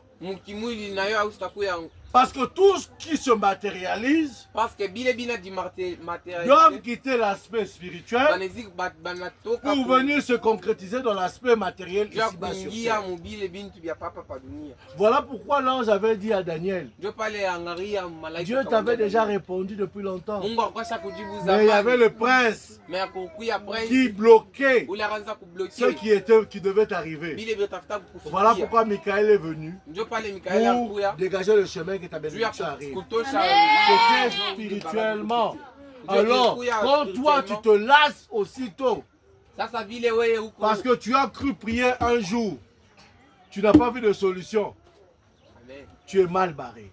Parce que tout ce qui se matérialise parce que bile bina di doivent matérialité quitter l'aspect spirituel banezi banatoka pour venir se concrétiser dans l'aspect matériel jua ici-bas sur kuingia terre. mu bile bintu bya papa pa dunia. Voilà pourquoi l'ange avait dit à Daniel, Ndio pale angalia malaika Dieu t'avait déjà répondu depuis longtemps. Mungu akwasha kujibu Mais il y avait zamani le prince mais akukuya prince qui bloquait ule akaanza ce kubloquer qui devait arriver. bile bitafuta Voilà kufikia. pourquoi Michael est venu Ndio pale Mikaeli pour akuya dégager le chemin que ta juu ya bénédiction arrive. kutosha C'était spirituellement. Alors, quand toi tu te lasses aussitôt, sasa vile wewe huko parce que tu as cru prier un jour, tu n'as pas vu de solution, Amen. tu es mal barré.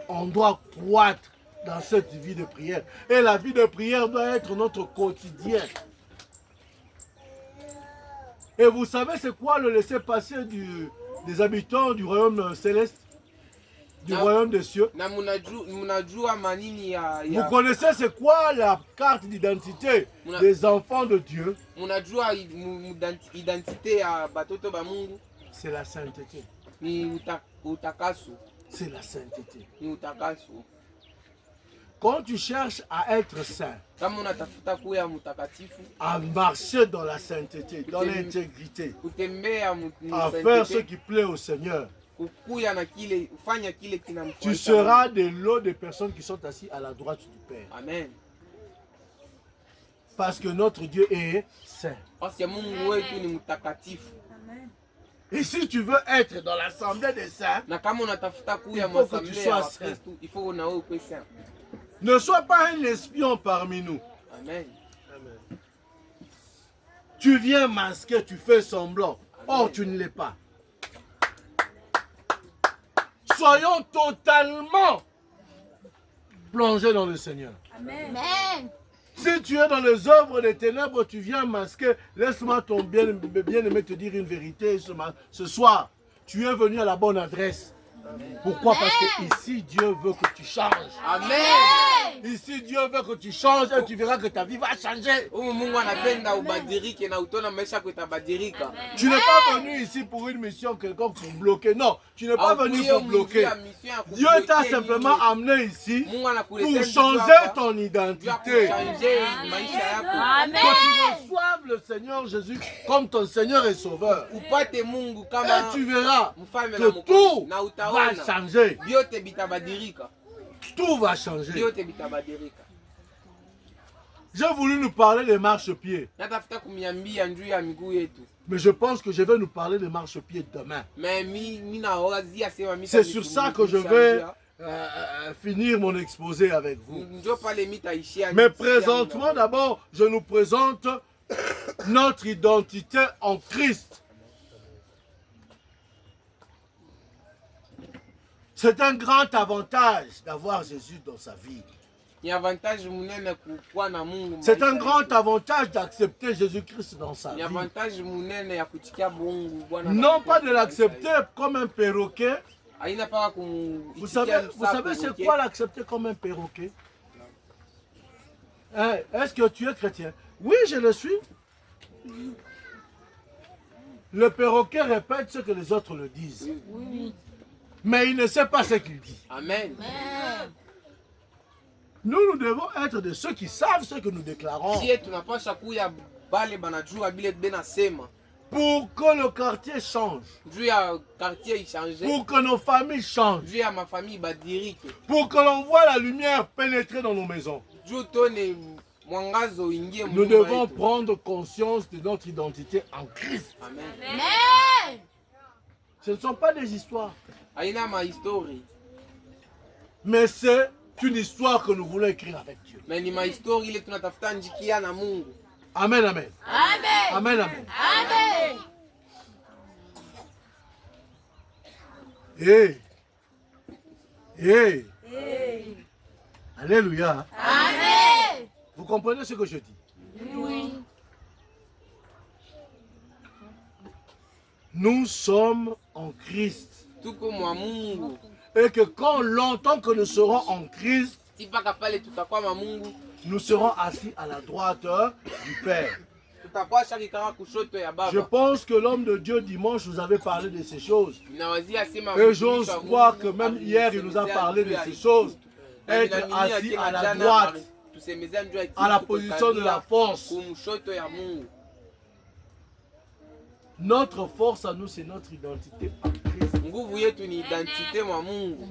On doit croître dans cette vie de prière. Et la vie de prière doit être notre quotidien. Et vous savez c'est quoi le laisser-passer des habitants du royaume céleste, du royaume des cieux? Na munajua manini ya Vous connaissez c'est quoi la carte d'identité des enfants de Dieu? munajua identité ya batoto ba Mungu C'est la sainteté. ni utakaso, C'est la sainteté. ni utakaso. Quand tu cherches à être saint, Kama unatafuta kuya mtakatifu, à marcher dans la sainteté, dans l'intégrité, kutembea à faire ce qui plaît au Seigneur, kukuya na kile ufanya kile tu kinamfurahisha. seras de l'eau des personnes qui sont assises à la droite du Père. Amen. Parce que notre Dieu est saint. Parce que Mungu wetu ni mtakatifu. Et si tu veux être dans l'assemblée des saints, Na kama unatafuta kuya Il faut que tu masamble sois ya saint. Kristo, il faut na wewe ukwe saint. ne sois pas un espion parmi nous. Amen. Tu viens masquer, tu fais semblant. Or, tu ne l'es pas. Soyons totalement plongés dans le Seigneur. Amen. Si tu es dans les œuvres des ténèbres, tu viens masquer. Laisse-moi ton bien-aimé te dire une vérité ce soir. Tu es venu à la bonne adresse. Pourquoi? Parce que ici, Dieu veut que tu changes. Amen. Ici, Dieu veut que tu changes et tu verras que ta vie va changer. Mungu anapenda ubadilike na utona maisha yako itabadilika. Tu n'es pas venu ici pour une mission quelconque pour bloquer. Non, tu n'es pas venu pour bloquer. Dieu t'a simplement amené ici pour changer ton identité. Amen. Que tu reçoives le Seigneur Jésus comme ton Seigneur et Sauveur. Upate Mungu Et kama tu verras mfalme na que tout mwokozi na va utaona changer. vyote vitabadilika. Tout va changer. Vyote vitabadilika. J'ai voulu nous parler des marchepieds. Natafuta kumiambia njuu ya miguu yetu. Mais je pense que je vais nous parler des marchepieds demain. Mais mi nawazia sema mita. C'est sur ça que je vais finir mon exposé avec vous. Njo pale mitaishia. Mais présentement, d'abord, je nous présente notre identité en Christ. C'est un grand avantage d'avoir Jésus dans sa vie. Ni avantage munene kukuwa na Mungu. C'est un grand avantage d'accepter Jésus-Christ dans sa Ni vie. avantage munene ya kuchikia Mungu Bwana. Non pas de l'accepter comme un perroquet. Haina paka Vous savez c'est quoi l'accepter comme un perroquet? Hein, est-ce que tu es chrétien? Oui, je le suis. Le perroquet répète ce que les autres le disent. Oui. Mais il ne sait pas ce qu'il dit. Amen. Nous devons être de ceux qui savent ce que nous déclarons. Sie tunapasha kuya bale banajua bile benasema. Pour que le quartier change. Juu ya quartier change. Pour que nos familles changent. Juu ya mafamille badirike. Pour que l'on voit la lumière pénétrer dans nos maisons. Juu tone mwangazo ingie Nous devons prendre conscience de notre identité en Christ. Amen. Ce ne sont pas des histoires. Haina ma history. Mais c'est une histoire que nous voulons écrire avec Dieu. Mais ni ma history ile tunatafuta njikia na Mungu. Amen, amen. Amen. Amen, amen. Amen. Hey. Hey. Alléluia. Amen. Vous comprenez ce que je dis? Oui. Nous sommes en Christ. Tuko mwa Mungu. Et que quand longtemps que nous serons en Christ, Tipaka pale tutakuwa ma Mungu. nous serons assis à la droite du Père. tutakuwa shakikaka kushoto ya Je baba. pense que l'homme de Dieu dimanche vous avait parlé de ces choses. Ninawazia sema Et j'ose croire que même hier il nous a parlé de ces choses. Être assis à la droite, à la position de la force. kumshoto ya Mungu. Notre force à nous, c'est notre identité en Christ. Nguvu yetu ni identite mwa Mungu.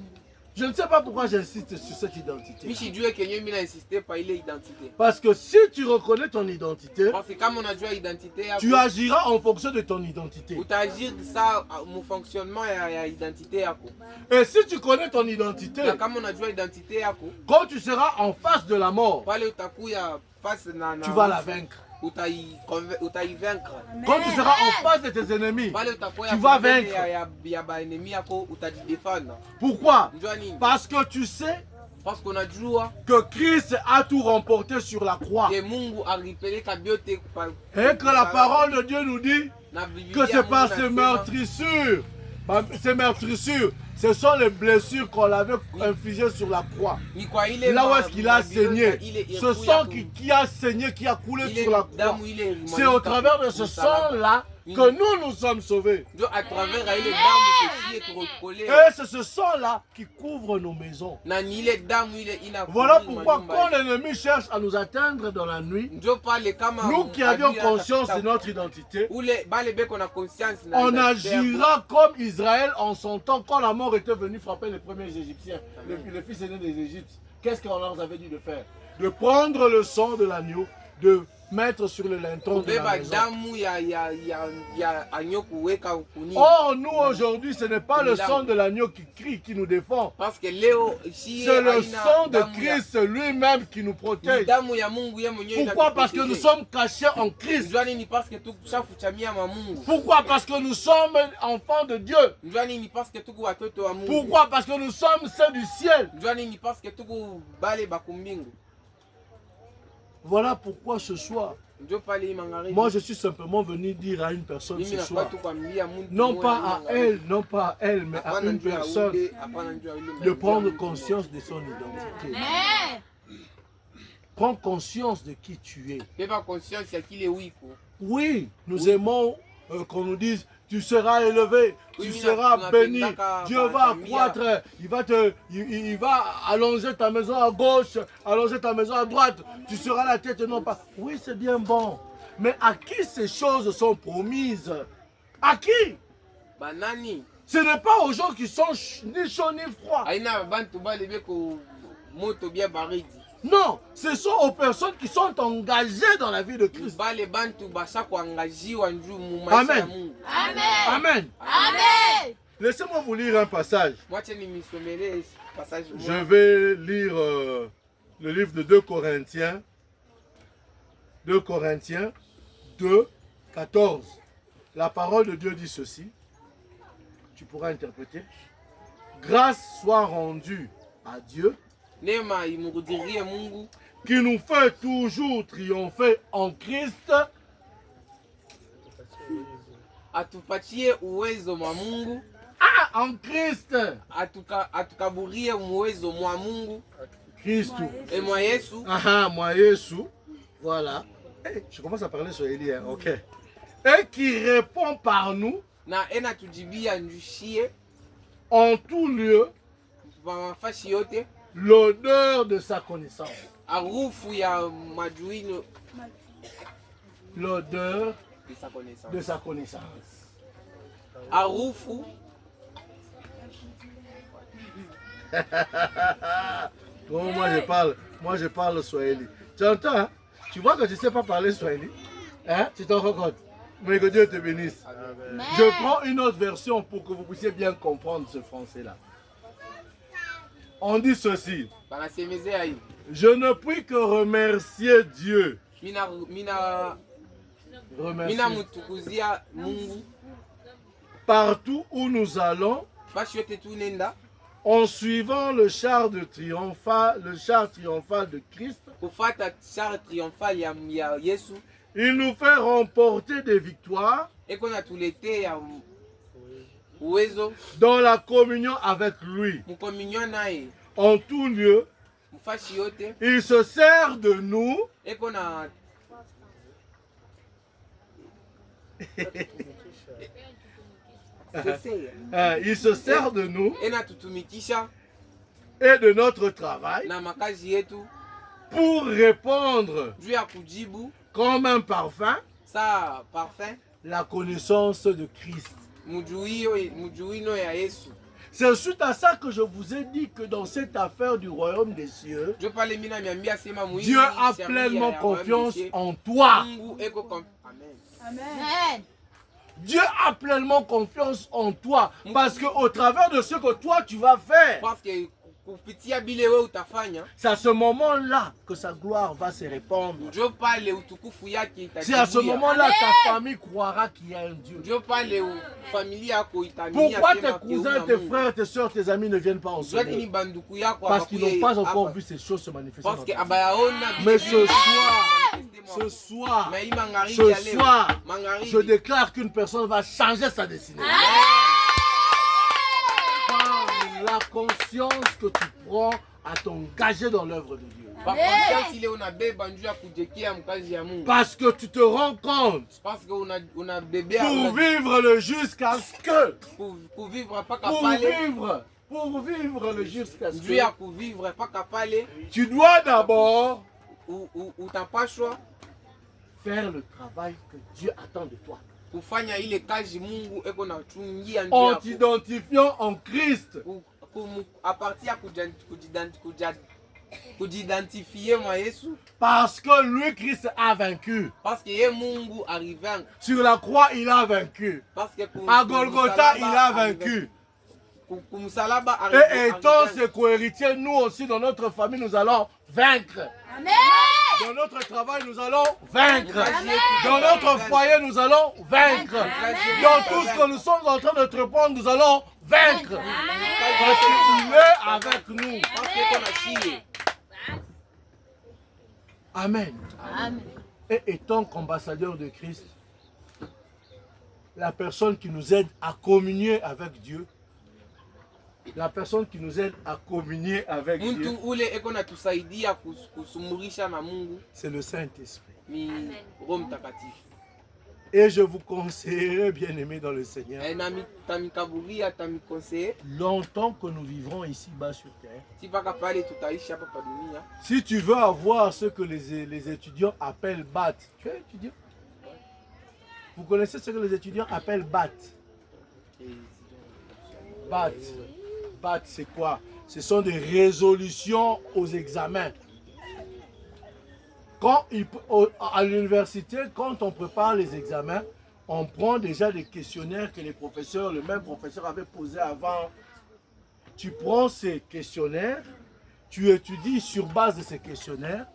Je ne sais pas pourquoi j'insiste sur cette identité. Mishijue kenye mimi nainsister pa ile identite. Parce que si tu reconnais ton identité, Parce que kama unajua identite yako, tu agiras en fonction de ton identité. utaagir ça mu fonctionnement ya identite yako. Et si tu connais ton identité, Na kama unajua identite yako, quand tu seras en face de la mort, pale utakuya face na tu vas la vaincre. Utaivaincre. Quand tu seras en face de tes ennemis, Pale utakuya tu vas mbele vaincre. ya baenemi yako utajidefendre. Pourquoi? Njua nini? Parce que tu sais Parce qu'on a jua que Christ a tout remporté sur la croix. que Mungu alipeleka biote Et que la parole de Dieu nous dit na Biblia que c'est par Mungu ces anasema, meurtrissures, ce sont les blessures qu'on avait infligées sur la croix. ni kwa ile Là où est-ce qu'il a mabiota saigné, ile ce epu sang ya qui a saigné, qui a coulé ile sur la croix, damu ile elimwagika c'est au travers de ce msalaba. sang-là que nous sommes sauvés. Ndio à travers ile damu kesie tukokolea Et c'est ce sang-là qui couvre nos maisons. na ni ile damu ile ina Voilà pourquoi quand l'ennemi cherche à nous atteindre dans la nuit, ndio pale kama nous qui avions conscience de notre identité, ule bale beko na conscience na on identité yako. agira comme Israël en son temps quand la mort était venue frapper les premiers Égyptiens, les fils aînés des Égyptes. Qu'est-ce qu'on leur avait dit de faire? De prendre le sang de l'agneau, de mettre sur le linteau de la Kubeba maison. damu ya agneau kuweka kuni. Or, nous aujourd'hui, ce n'est pas le sang de l'agneau qui crie, qui nous défend. Parce que leo ici C'est le sang de Christ lui-même qui nous protège. damu ya Mungu yeye mwenyewe. Pourquoi? Parce que nous sommes cachés en Christ. Njwani ni parce que tukushafuchamia mwa Mungu. Pourquoi? Parce que nous sommes enfants de Dieu. Njwani ni parce que tuku watoto wa Mungu. Pourquoi? Parce que nous sommes ceux du ciel. Njwani ni parce que tuku bale bakumbingu. Voilà pourquoi ce soir, Ndio pale imangari. moi je suis simplement venu dire à une personne Mimi ce na soir, kwatu kwambia mtu non mmoja pas à imangari. elle, non pas à elle, mais à Hapana une njoo ya personne ule, hapana njoo ya ule, de mais prendre njoo ya conscience de son identité. Amen. Prends conscience de qui tu es. Beba conscience ya kile wiko. Oui, nous aimons qu'on nous dise, tu seras élevé, Oui, tu mais seras on a béni, pendaka Dieu va famille. accroître, il va allonger ta maison à gauche, allonger ta maison à droite, tu seras la tête, non pas. Oui, c'est bien bon, mais à qui ces choses sont promises? À qui? Banani. Ce n'est pas aux gens qui sont ni chauds ni froids. Aina bantu bale beko moto bien baridi. Non, ce sont aux personnes qui sont engagées dans la vie de Christ. Bale bantu basha kuangajiwa njuu mu maisha ya Amen. Mungu. Amen. Amen. Amen. Laissez-moi vous lire un passage. Mwache nimisomele passage Je moja. vais lire le livre de 2 Corinthiens. 2 Corinthiens 2, 14. La parole de Dieu dit ceci. Tu pourras interpréter. Grâce soit rendue à Dieu Neema imurudirie Mungu qui nous fait toujours triompher en Christ atupatie uwezo mwa Mungu, en Christ. atukaburie uwezo mwa Mungu Christ. et mwa Yesu. Ah, moi, Jésus. Voilà. Eh, je commence à parler sur Élie, hein, ok. Et qui répond par nous Na ena tujibia njushie en tout lieu mafasi yote l'odeur de sa connaissance. harufu ya majuino L'odeur de sa connaissance. de sa connaissance. Harufu Oh, moi je parle Swahili. Tu entends, hein? Tu vois que tu ne sais pas parler Swahili? Hein? Tu t'en rends compte? Mais que Dieu te bénisse. Amen. Je prends une autre version pour que vous puissiez bien comprendre ce français-là. On dit ceci. banasemezea hivi. Je ne puis que remercier Dieu. Mina Remercier. mutukuzia Mungu Partout où nous allons, fasi yote tunenda en suivant le char triomphal de Christ, kufata char triomphal ya Yesu il nous fait remporter des victoires eko natuletea uwezo dans la communion avec lui. mkominyo naye En tout lieu, mfasi yote il se sert de nous eko na Il se sert de nous enatutumikisha et de notre travail na makazi yetu pour répandre juu ya kujibu comme un parfum saa parfum la connaissance de Christ. mujuino ya Yesu. C'est suite à ça que je vous ai dit que dans cette affaire du royaume des cieux, Dieu a pleinement confiance en toi. Amen. Dieu a pleinement confiance en toi. Parce qu'au travers de ce que toi tu vas faire, c'est à ce moment-là que sa gloire va se répandre. C'est à ce moment-là que ta famille croira qu'il y a un Dieu. Pourquoi tes cousins, tes frères, tes soeurs, tes amis ne viennent pas en ce moment? Parce qu'ils n'ont pas encore vu ces choses se manifester dans ta vie. Mais ce soir, je déclare qu'une personne va changer sa destinée. La conscience que tu prends à t'engager dans l'œuvre de Dieu. Parce que tu te rends compte pour vivre le jusqu'à ce que pour vivre le jusqu'à ce que tu dois d'abord faire le travail que Dieu attend de toi. En t'identifiant en Christ. Parce que lui, Christ a vaincu. Sur la croix, il a vaincu. À Golgotha, il a vaincu. Et étant ses cohéritiers, nous aussi, dans notre famille, nous allons vaincre. Amen. Dans notre travail, nous allons vaincre. Dans notre foyer, nous allons vaincre. Dans tout ce que nous sommes en train de répondre, nous allons vaincre. Parce qu'il est avec nous. Amen. Et étant qu'ambassadeur de Christ, la personne qui nous aide à communier avec Dieu, la personne qui nous aide à communier avec Dieu, c'est le Saint-Esprit. Et je vous conseillerais, bien aimés dans le Seigneur, longtemps que nous vivrons ici-bas sur terre, si tu veux avoir ce que les étudiants appellent BAT, tu es étudiant? Vous connaissez ce que les étudiants appellent BAT? BAT. BAT, c'est quoi? Ce sont des résolutions aux examens. À l'université, quand on prépare les examens, on prend déjà des questionnaires que le même professeur avait posés avant. Tu prends ces questionnaires, tu étudies sur base de ces questionnaires,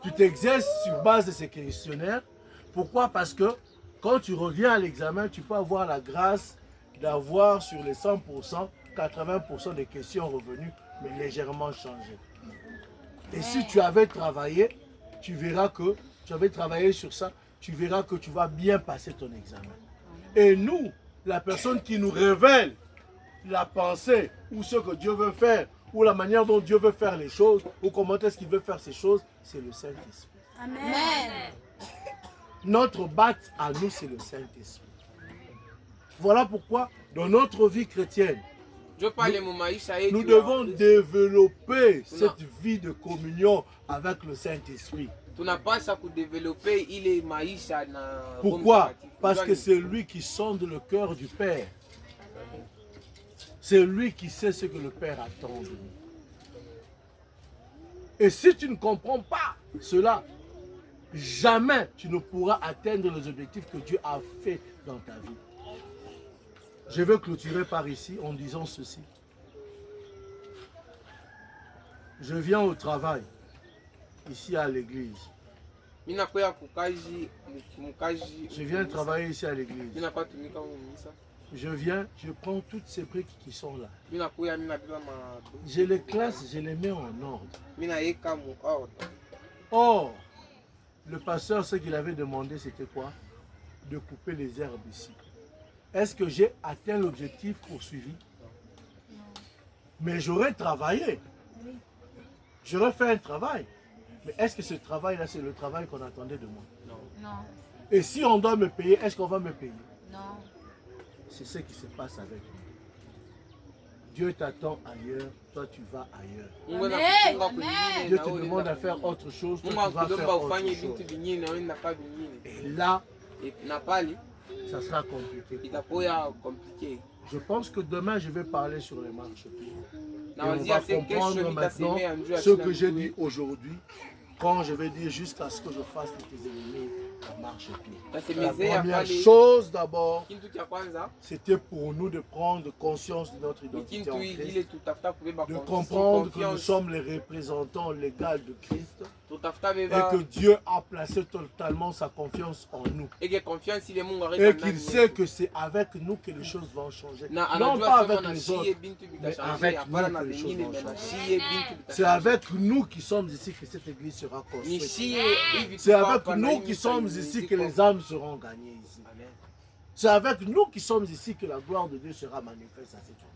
tu t'exerces sur base de ces questionnaires. Pourquoi? Parce que quand tu reviens à l'examen, tu peux avoir la grâce d'avoir sur les 100%, 80% des questions revenues, mais légèrement changées. Et si tu avais travaillé, tu verras que tu avais travaillé sur ça, tu verras que tu vas bien passer ton examen. Et nous, la personne qui nous révèle la pensée, ou ce que Dieu veut faire, ou la manière dont Dieu veut faire les choses, ou comment est-ce qu'il veut faire ces choses, c'est le Saint-Esprit. Amen. Notre BAT à nous, c'est le Saint-Esprit. Voilà pourquoi, dans notre vie chrétienne, nous devons développer cette vie de communion avec le Saint-Esprit. Pourquoi? Parce que c'est lui qui sonde le cœur du Père. C'est lui qui sait ce que le Père attend de nous. Et si tu ne comprends pas cela, jamais tu ne pourras atteindre les objectifs que Dieu a fait dans ta vie. Je vais clôturer par ici en disant ceci. Je viens au travail, ici à l'église. Je viens travailler ici à l'église. Je viens, je prends toutes ces briques qui sont là. Je les classe, je les mets en ordre. Or, le pasteur, ce qu'il avait demandé, c'était quoi? De couper les herbes ici. Est-ce que j'ai atteint l'objectif poursuivi? Mais j'aurais travaillé. J'aurais fait un travail. Mais est-ce que ce travail-là, c'est le travail qu'on attendait de moi? Non. Et si on doit me payer, est-ce qu'on va me payer? Non. C'est ce qui se passe avec nous. Dieu t'attend ailleurs, toi tu vas ailleurs. Mungu Amen. anakufunga Amen. kwingine Dieu na te wewe demande unaenda à faire kwingine. autre chose, toi Mungu tu vas faire anakulomba autre ufanye chose. vitu vingine na wewe unakaa vingine. Et là, Na pale ça sera compliqué. itakuwa compliqué. Je pense que demain, je vais parler sur les marchepieds. Na Et on wazia va se kesho comprendre maintenant nitasemea njoo ya ce kila que j'ai mtu dit wetu. aujourd'hui, quand je vais dire jusqu'à ce que je fasse de tes ennemis à marchepied. La Tasemezea première pale chose d'abord, kitu cha kwanza c'était pour nous de prendre conscience de notre ni identité en kintu Christ, ile tutafuta kubeba de comprendre que nous confiance. sommes les représentants légaux de Christ Tutafuta et beba que Dieu a placé totalement sa confiance en nous. eke confiance ile Mungu Et areka qu'il ndani sait yetu. que c'est avec nous que les choses vont changer. Na Non anajua pas sema avec na les shie autres. bintu mais vitashangia avec hapana nous na que les choses vingine vont mais na changer. shie bintu C'est vitashangia. avec nous qui sommes ici que cette église sera Ni construite. shie hivi C'est tuko avec hapa na nous hii qui sommes misa ici ni que ziko. les âmes seront gagnées ici. Amen. C'est avec nous qui sommes ici que la gloire de Dieu sera manifeste à cette endroit.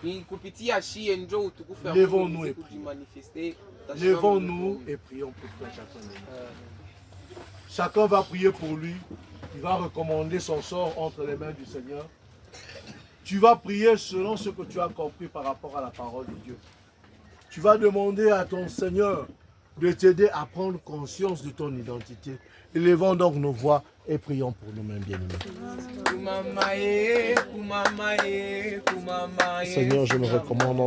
Ni kupitia shie njo utukufu ya Levons-nous Mungu et uweze kujimanifeste. Levons-nous et prions pour frère chacun de nous. Chacun va prier pour lui. Il va recommander son sort entre les mains du Seigneur. Tu vas prier selon ce que tu as compris par rapport à la parole de Dieu. Tu vas demander à ton Seigneur de t'aider à prendre conscience de ton identité. Élevons donc nos voix et prions pour nous-mêmes, bien-aimés. Seigneur, je me recommande entre